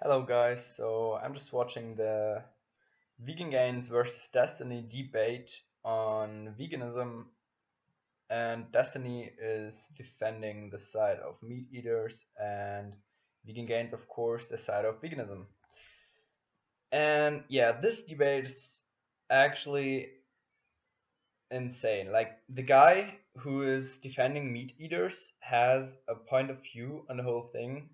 Hello guys, so I'm just watching the Vegan Gains versus Destiny debate on veganism, and Destiny is defending the side of meat eaters, and Vegan Gains, of course, the side of veganism. And yeah, this debate is actually insane. Like, the guy who is defending meat eaters has a point of view on the whole thing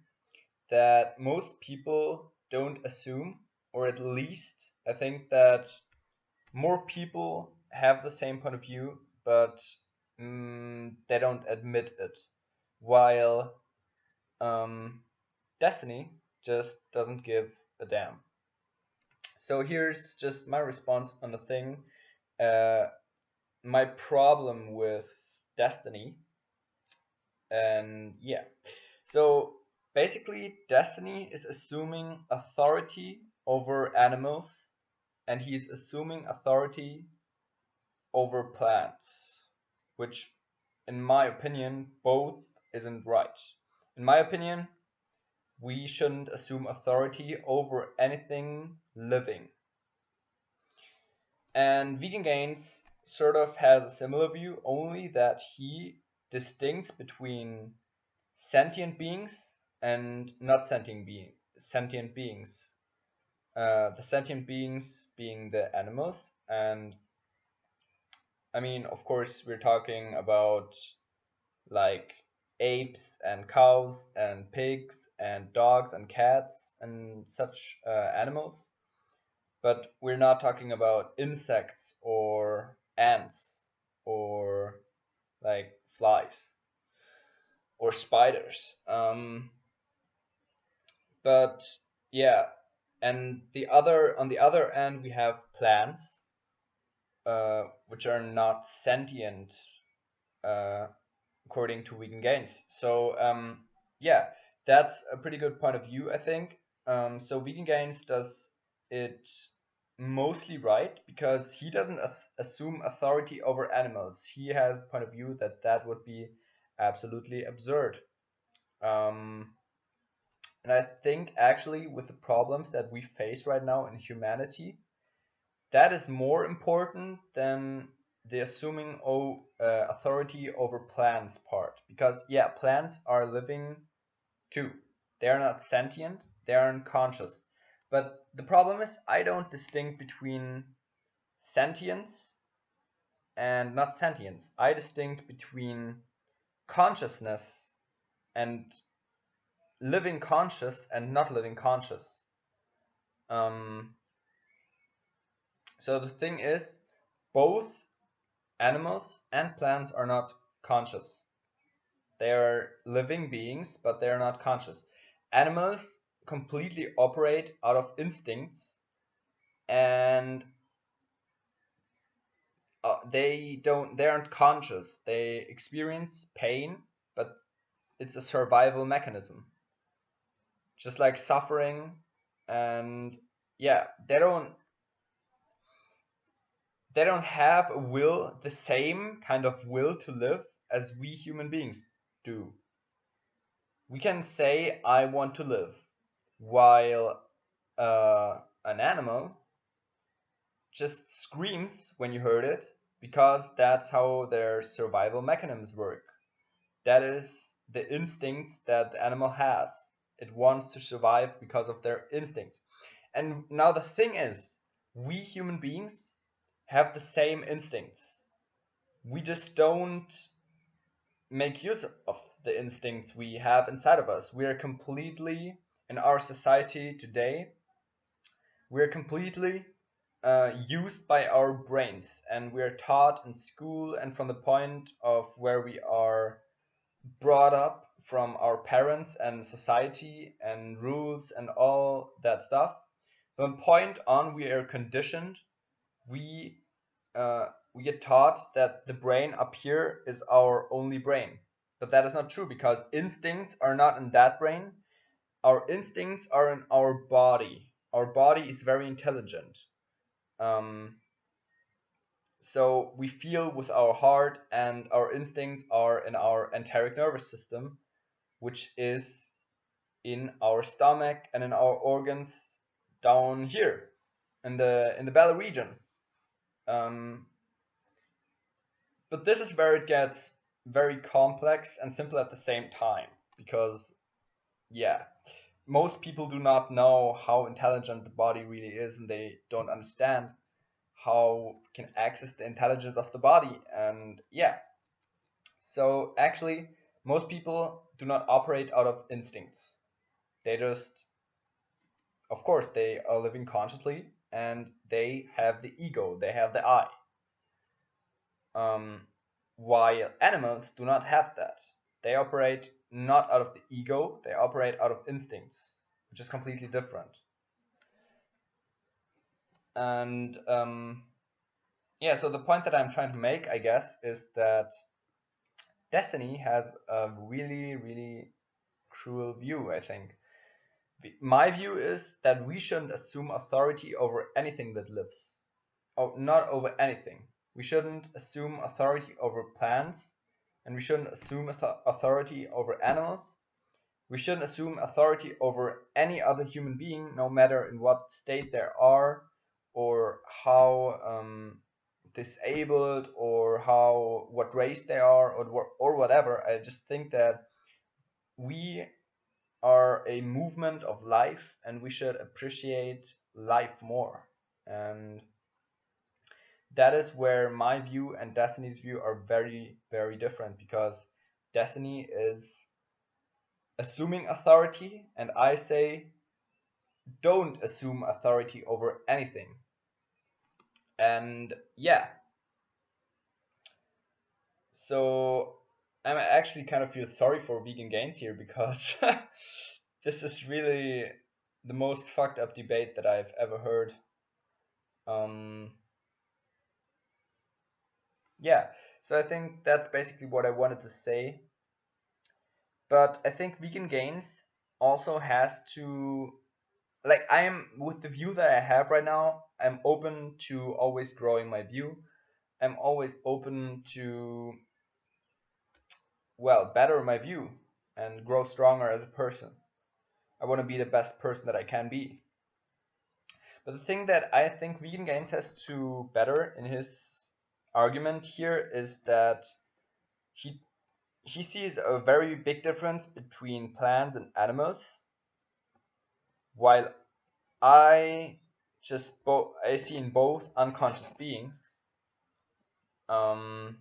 that most people don't assume, or at least I think that more people have the same point of view, but they don't admit it. While um, Destiny just doesn't give a damn. So here's just my response on the thing. Uh, my problem with Destiny, and yeah. So basically, Destiny is assuming authority over animals, and he's assuming authority over plants, which, in my opinion, both isn't right. In my opinion, we shouldn't assume authority over anything living. And Vegan Gains sort of has a similar view, only that he distincts between sentient beings and not sentient beings. The sentient beings being the animals, and I mean, of course, we're talking about like apes and cows and pigs and dogs and cats and such animals, but we're not talking about insects or ants or like flies or spiders. But yeah, and on the other end we have plants, which are not sentient, uh, according to Vegan Gains. So yeah, that's a pretty good point of view, I think. So Vegan Gains does it mostly right because he doesn't assume authority over animals. He has the point of view that that would be absolutely absurd. Um, and I think actually with the problems that we face right now in humanity, that is more important than the assuming authority over plants part. Because yeah, plants are living too. They are not sentient, they are unconscious. But the problem is I don't distinct between sentience and not sentience. I distinct between consciousness and living conscious and not living conscious. Um, so the thing is, both animals and plants are not conscious. They are living beings, but they are not conscious. Animals completely operate out of instincts, and they aren't conscious. They experience pain, but it's a survival mechanism, just like suffering. And yeah, they don't have a will, the same kind of will to live as we human beings do. We can say I want to live, while an animal just screams when you hurt it, because that's how their survival mechanisms work. That is the instincts that the animal has. It wants to survive because of their instincts. And now the thing is, we human beings have the same instincts. We just don't make use of the instincts we have inside of us. We are completely, in our society today, we're completely used by our brains, and we're taught in school and from the point of where we are brought up from our parents and society and rules and all that stuff. From the point on we are conditioned, we we get taught that the brain up here is our only brain. But that is not true, because instincts are not in that brain. Our instincts are in our body. Our body is very intelligent. Um, so we feel with our heart, and our instincts are in our enteric nervous system, which is in our stomach and in our organs down here in the belly region. Um, but this is where it gets very complex and simple at the same time, because yeah, most people do not know how intelligent the body really is, and they don't understand how we can access the intelligence of the body. And yeah, so actually, most people do not operate out of instincts. They just, of course, they are living consciously, and they have the ego, they have the I. Um, while animals do not have that. They operate not out of the ego, they operate out of instincts, which is completely different. And yeah, so the point that I'm trying to make, I guess, is that Destiny has a really, really cruel view, I think. My view is that we shouldn't assume authority over anything that lives. Oh, not over anything. We shouldn't assume authority over plants, and we shouldn't assume authority over animals. We shouldn't assume authority over any other human being, no matter in what state they are, or how disabled, or how what race they are, or whatever. I just think that we are a movement of life, and we should appreciate life more. And that is where my view and Destiny's view are very, very different, because Destiny is assuming authority, and I say don't assume authority over anything. And yeah, so I actually kind of feel sorry for Vegan Gains here, because this is really the most fucked up debate that I've ever heard. Um, yeah, so I think that's basically what I wanted to say. But I think Vegan Gains also has to, like, I am, with the view that I have right now, I'm open to always growing my view. I'm always open to, well, better my view and grow stronger as a person. I want to be the best person that I can be. But the thing that I think Vegan Gains has to better in his argument here is that he he sees a very big difference between plants and animals, while I I see in both unconscious beings. Um,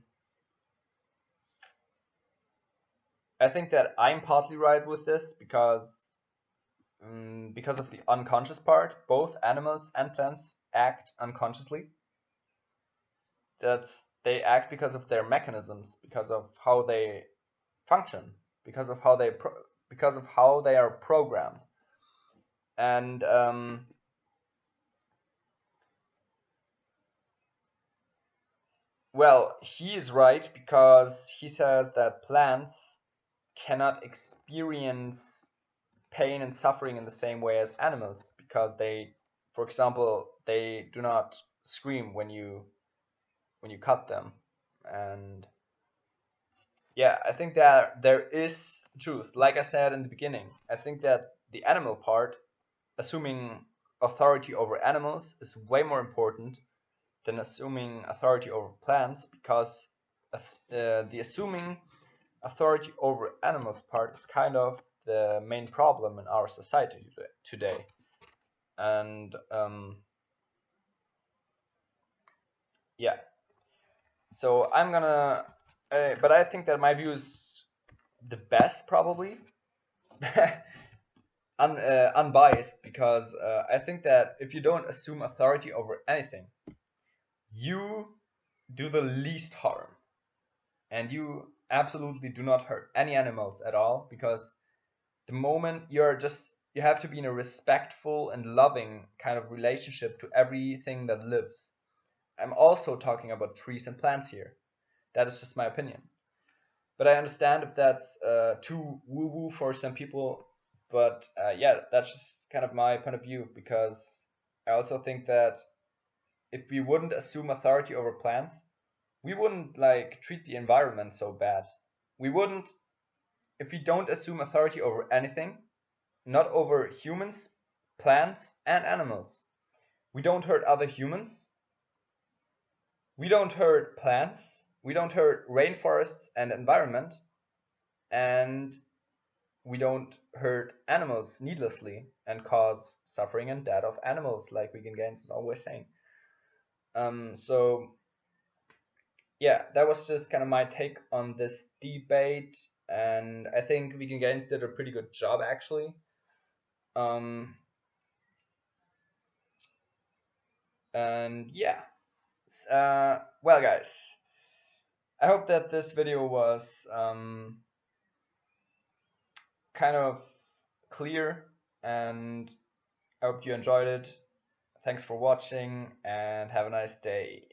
I think that I'm partly right with this, because of the unconscious part. Both animals and plants act unconsciously. They act because of their mechanisms, because of how they function, because of how they are programmed. And well, he is right, because he says that plants cannot experience pain and suffering in the same way as animals, because they, for example, they do not scream when you cut them. And yeah, I think that there is truth. Like I said in the beginning, I think that the animal part, assuming authority over animals, is way more important than assuming authority over plants, because the assuming authority over animals part is kind of the main problem in our society today. And yeah, so I'm gonna, but I think that my view is the best, probably. Unbiased, because I think that if you don't assume authority over anything, you do the least harm, and you absolutely do not hurt any animals at all, because the moment you have to be in a respectful and loving kind of relationship to everything that lives. I'm also talking about trees and plants here. That is just my opinion. But I understand if that's too woo woo for some people. But yeah, that's just kind of my point of view, because I also think that if we wouldn't assume authority over plants, we wouldn't like treat the environment so bad. We wouldn't, if we don't assume authority over anything, not over humans, plants, and animals. We don't hurt other humans. We don't hurt plants. We don't hurt rainforests and environment. And we don't hurt animals needlessly and cause suffering and death of animals, like Vegan Gains is always saying. So yeah, that was just kind of my take on this debate, and I think Vegan Gains did a pretty good job actually. And yeah, well, guys, I hope that this video was kind of clear, and I hope you enjoyed it. Thanks for watching and have a nice day.